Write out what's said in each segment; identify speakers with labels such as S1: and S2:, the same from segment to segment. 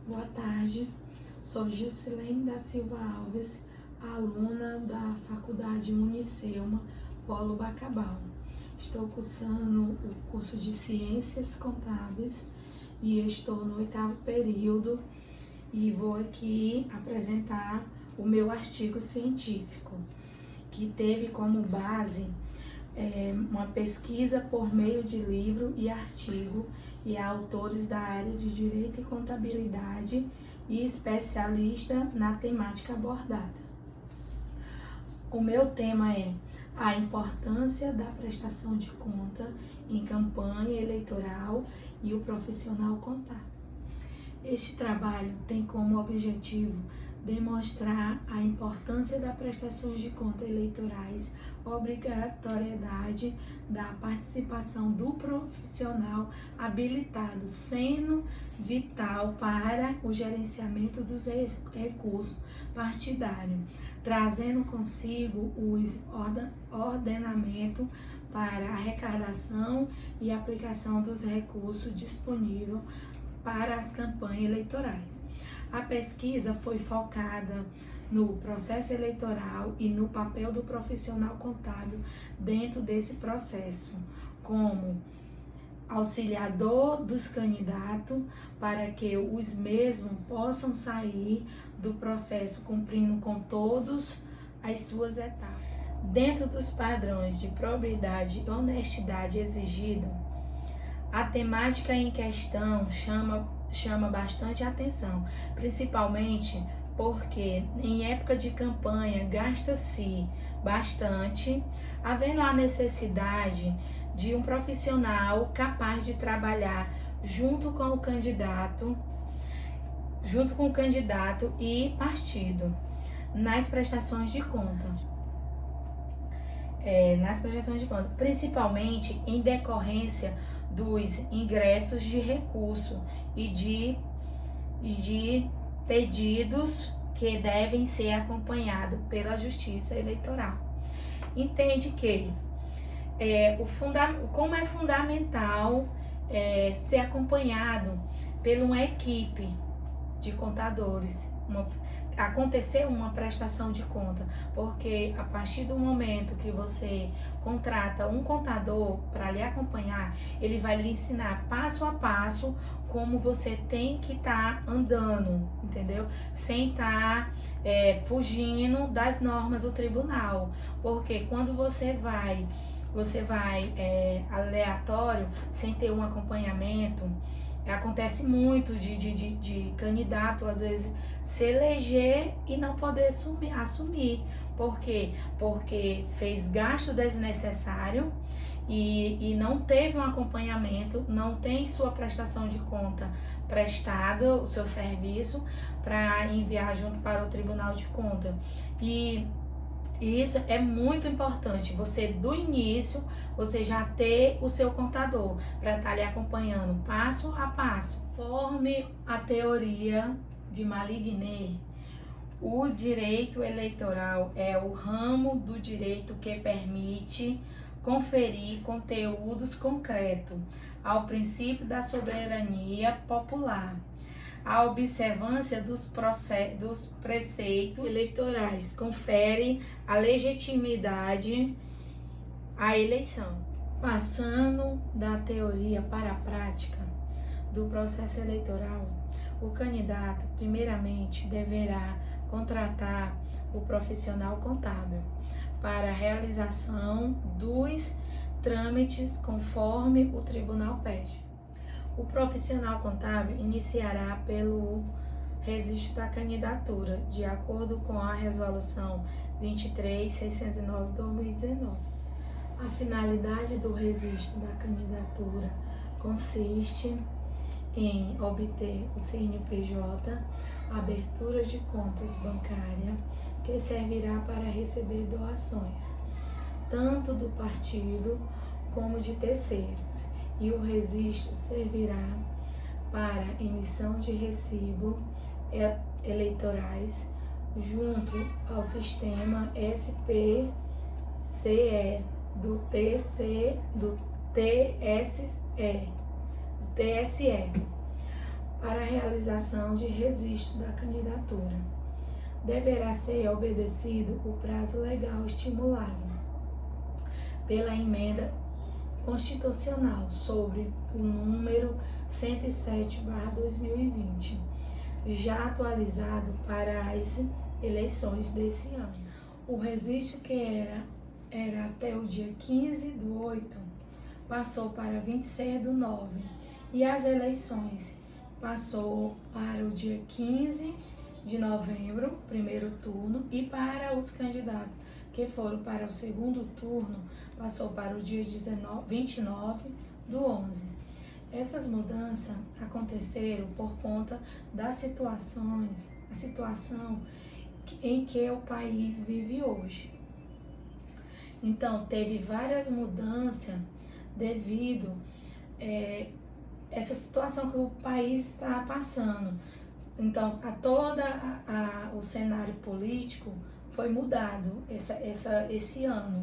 S1: Boa tarde, sou Gilcilene da Silva Alves, aluna da Faculdade Unicelma, Polo Bacabal. Estou cursando o curso de Ciências Contábeis e estou no 8º período e vou aqui apresentar o meu artigo científico, que teve como base uma pesquisa por meio de livro e artigo e autores da área de Direito e Contabilidade e especialista na temática abordada. O meu tema é a importância da prestação de conta em campanha eleitoral e o profissional contábil. Este trabalho tem como objetivo demonstrar a importância da prestação de contas eleitorais, obrigatoriedade da participação do profissional habilitado, sendo vital para o gerenciamento dos recursos partidários, trazendo consigo o ordenamento para a arrecadação e aplicação dos recursos disponíveis para as campanhas eleitorais. A pesquisa foi focada no processo eleitoral e no papel do profissional contábil dentro desse processo, como auxiliador dos candidatos para que os mesmos possam sair do processo cumprindo com todas as suas etapas. Dentro dos padrões de probidade e honestidade exigidos, a temática em questão chama bastante atenção, principalmente porque em época de campanha gasta-se bastante, havendo a necessidade de um profissional capaz de trabalhar junto com o candidato e partido nas prestações de conta. Principalmente em decorrência dos ingressos de recurso e de pedidos que devem ser acompanhados pela Justiça Eleitoral. Entende que como é fundamental ser acompanhado por uma equipe de contadores, acontecer uma prestação de conta, porque a partir do momento que você contrata um contador para lhe acompanhar, ele vai lhe ensinar passo a passo como você tem que estar andando, entendeu? Sem estar fugindo das normas do tribunal, porque quando você vai aleatório, sem ter um acompanhamento, acontece muito de candidato, às vezes, se eleger e não poder assumir. Por quê? Porque fez gasto desnecessário e não teve um acompanhamento, não tem sua prestação de conta prestada, o seu serviço, para enviar junto para o Tribunal de Contas. E isso é muito importante, você do início, você já ter o seu contador para estar lhe acompanhando passo a passo. Conforme a teoria de Maligné, o direito eleitoral é o ramo do direito que permite conferir conteúdos concretos ao princípio da soberania popular. A observância dos preceitos eleitorais confere a legitimidade à eleição. Passando da teoria para a prática do processo eleitoral, o candidato, primeiramente, deverá contratar o profissional contábil para a realização dos trâmites conforme o tribunal pede. O profissional contábil iniciará pelo registro da candidatura, de acordo com a Resolução 23.609/2019. A finalidade do registro da candidatura consiste em obter o CNPJ, abertura de contas bancárias, que servirá para receber doações, tanto do partido como de terceiros. E o registro servirá para emissão de recibos eleitorais junto ao sistema SPCE do TSE. para a realização de registro da candidatura. Deverá ser obedecido o prazo legal estimulado pela emenda constitucional sobre o número 107/2020, já atualizado para as eleições desse ano. O registro que era até o dia 15/8 passou para 26/9 e as eleições passou para o dia 15 de novembro, primeiro turno, e para os candidatos que foram para o segundo turno, passou para o dia 29/11. Essas mudanças aconteceram por conta a situação em que o país vive hoje. Então, teve várias mudanças devido essa situação que o país está passando. Então, o cenário político foi mudado esse ano,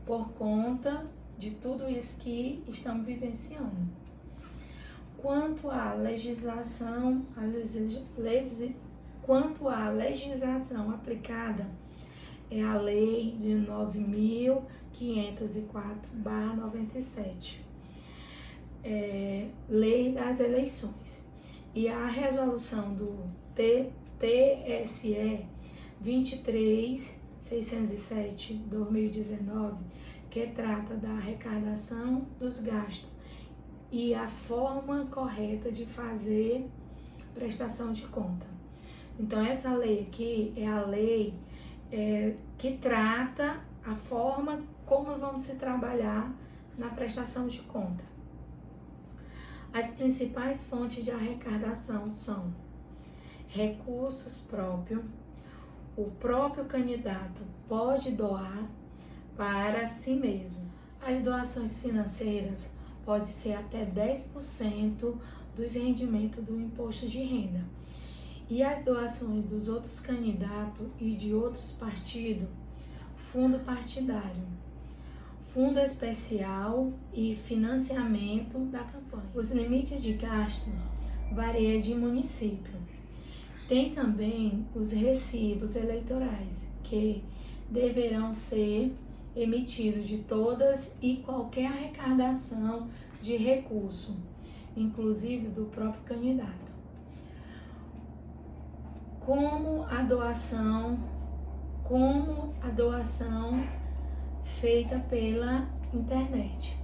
S1: por conta de tudo isso que estamos vivenciando. Quanto à legislação aplicada, é a Lei de 9.504/97, Lei das Eleições, e a resolução do TSE 23.607/2019, que trata da arrecadação dos gastos e a forma correta de fazer prestação de conta. Então, essa lei aqui é a lei que trata a forma como vamos se trabalhar na prestação de conta. As principais fontes de arrecadação são recursos próprios. O próprio candidato pode doar para si mesmo. As doações financeiras podem ser até 10% dos rendimentos do imposto de renda. E as doações dos outros candidatos e de outros partidos, fundo partidário, fundo especial e financiamento da campanha. Os limites de gasto variam de município. Tem também os recibos eleitorais, que deverão ser emitidos de todas e qualquer arrecadação de recurso, inclusive do próprio candidato. Como a doação feita pela internet.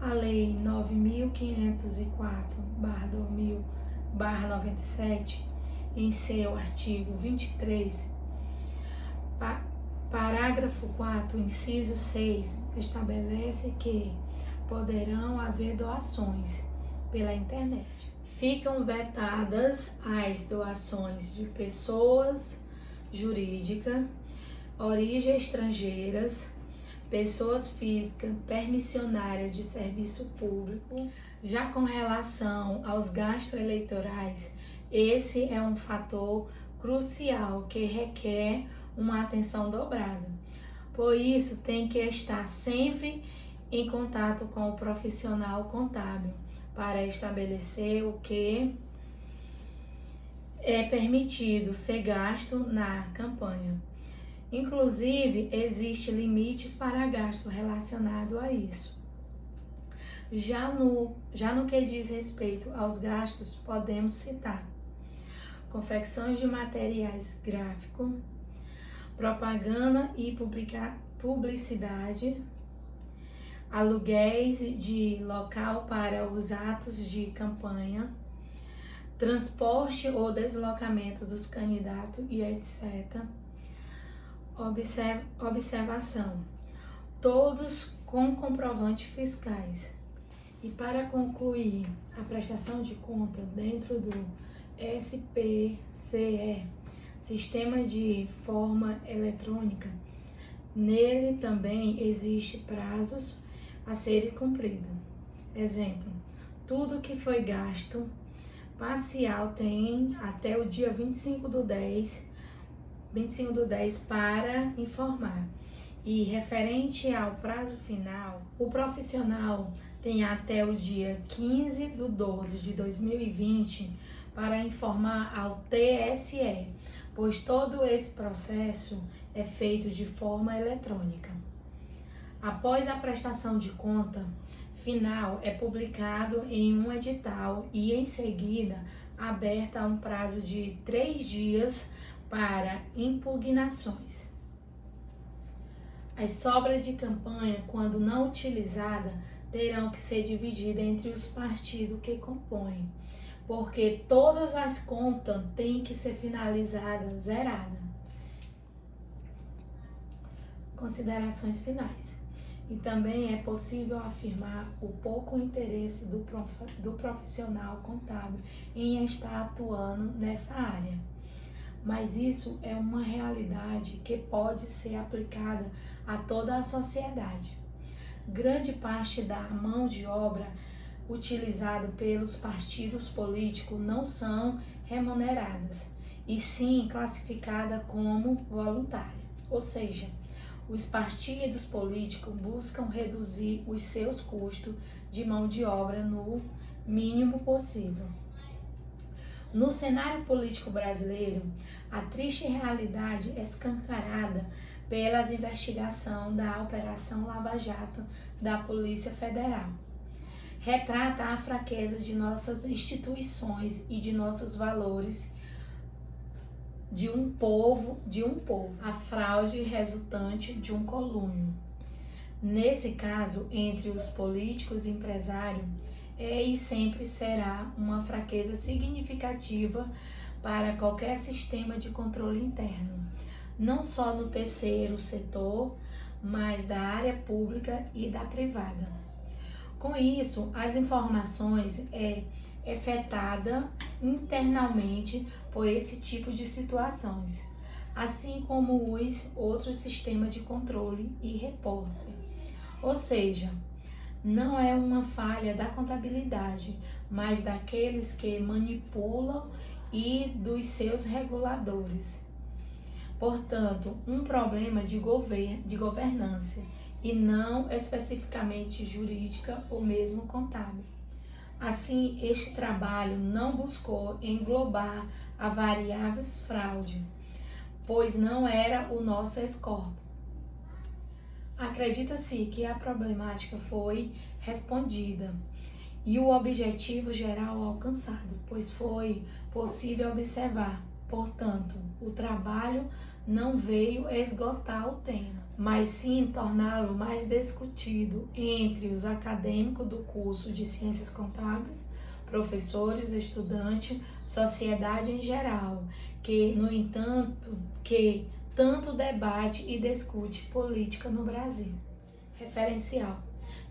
S1: A Lei 9.504/97, em seu artigo 23, parágrafo 4, inciso 6, estabelece que poderão haver doações pela internet. Ficam vetadas as doações de pessoas jurídicas, origem estrangeiras, pessoas físicas permissionárias de serviço público. Já com relação aos gastos eleitorais, esse é um fator crucial que requer uma atenção dobrada. Por isso, tem que estar sempre em contato com o profissional contábil para estabelecer o que é permitido ser gasto na campanha. Inclusive, existe limite para gasto relacionado a isso. Já no que diz respeito aos gastos, podemos citar confecções de materiais gráficos, propaganda e publicidade, aluguéis de local para os atos de campanha, transporte ou deslocamento dos candidatos e etc. Observação: todos com comprovantes fiscais. E para concluir a prestação de conta dentro do SPCE, Sistema de Forma Eletrônica, nele também existe prazos a serem cumpridos. Exemplo: tudo que foi gasto parcial tem até o dia 25/10 para informar. E referente ao prazo final, o profissional tem até o dia 15/12/2020 para informar ao TSE, pois todo esse processo é feito de forma eletrônica. Após a prestação de conta final, é publicado em um edital e, em seguida, aberta um prazo de 3 dias para impugnações. As sobras de campanha, quando não utilizadas, terão que ser divididas entre os partidos que compõem, porque todas as contas têm que ser finalizadas, zeradas. Considerações finais. E também é possível afirmar o pouco interesse do profissional contábil em estar atuando nessa área. Mas isso é uma realidade que pode ser aplicada a toda a sociedade. Grande parte da mão de obra utilizada pelos partidos políticos não são remuneradas, e sim classificada como voluntária. Ou seja, os partidos políticos buscam reduzir os seus custos de mão de obra no mínimo possível. No cenário político brasileiro, a triste realidade é escancarada pelas investigações da Operação Lava Jato da Polícia Federal. Retrata a fraqueza de nossas instituições e de nossos valores de um povo, a fraude resultante de um conluio. Nesse caso, entre os políticos e empresários, é e sempre será uma fraqueza significativa para qualquer sistema de controle interno, não só no terceiro setor, mas da área pública e da privada. Com isso, as informações afetada internamente por esse tipo de situações, assim como os outros sistemas de controle e reporte. Ou seja, não é uma falha da contabilidade, mas daqueles que manipulam e dos seus reguladores. Portanto, um problema de governança e não especificamente jurídica ou mesmo contábil. Assim, este trabalho não buscou englobar a variáveis fraude, pois não era o nosso escopo. Acredita-se que a problemática foi respondida e o objetivo geral alcançado, pois foi possível observar. Portanto, o trabalho não veio esgotar o tema, mas sim torná-lo mais discutido entre os acadêmicos do curso de Ciências Contábeis, professores, estudantes, sociedade em geral, que, no entanto, tanto debate e discute política no Brasil. Referencial: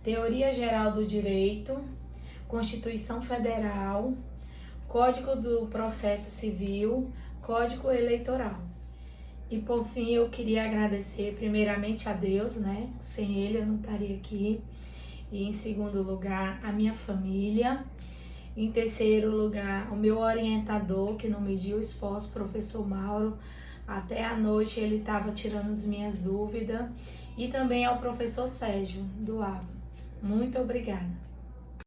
S1: Teoria Geral do Direito, Constituição Federal, Código do Processo Civil, Código Eleitoral. E por fim, eu queria agradecer primeiramente a Deus, né? Sem Ele eu não estaria aqui. E em segundo lugar, a minha família. Em terceiro lugar, o meu orientador, que não mediu esforço, professor Mauro. Até a noite ele estava tirando as minhas dúvidas. E também ao professor Sérgio, do ABA. Muito obrigada.